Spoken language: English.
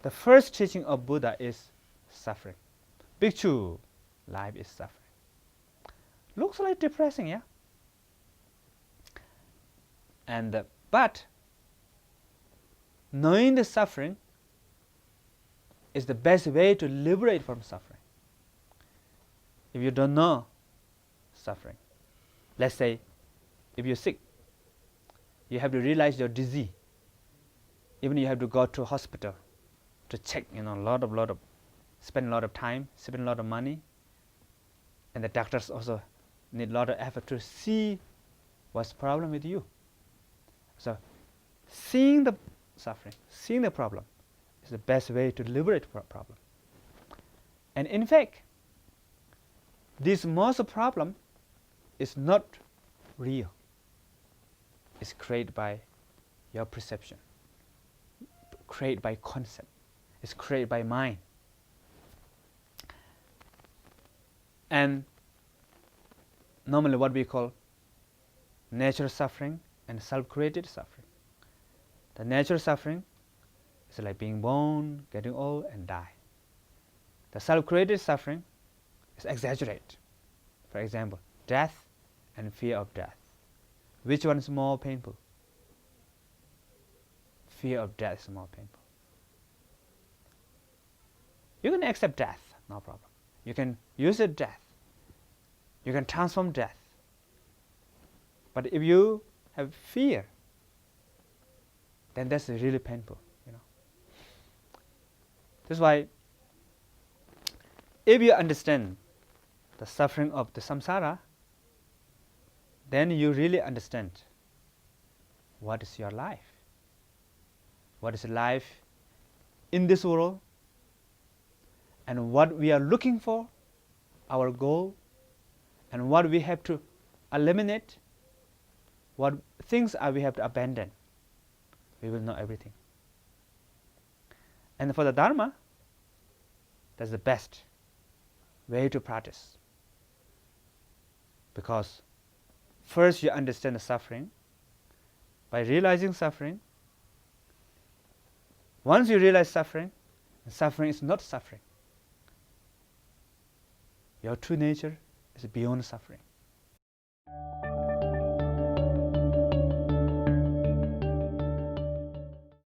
the first teaching of Buddha is suffering. Bhikshu, life is suffering. Looks like depressing, yeah? But knowing the suffering is the best way to liberate from suffering. If you don't know suffering, let's say if you're sick, you have to realize your disease. Even you have to go to hospital to check, spend a lot of time, spend a lot of money, and the doctors also need a lot of effort to see what's the problem with you. So seeing the suffering, seeing the problem is the best way to liberate from problem. And in fact, this most problem is not real. It's created by your perception, created by concept, it's created by mind. And normally what we call natural suffering and self-created suffering. The natural suffering is like being born, getting old, and die. The self-created suffering is exaggerated. For example, death and fear of death. Which one is more painful? Fear of death is more painful. You can accept death, no problem. You can use it death. You can transform death. But if you have fear, then that's really painful. That's why if you understand the suffering of the samsara, then you really understand what is your life. What is life in this world, and what we are looking for, our goal, and what we have to eliminate, what things we have to abandon. We will know everything. And for the Dharma, that's the best way to practice. Because first you understand the suffering. By realizing suffering, once you realize suffering, suffering is not suffering. Your true nature is beyond suffering.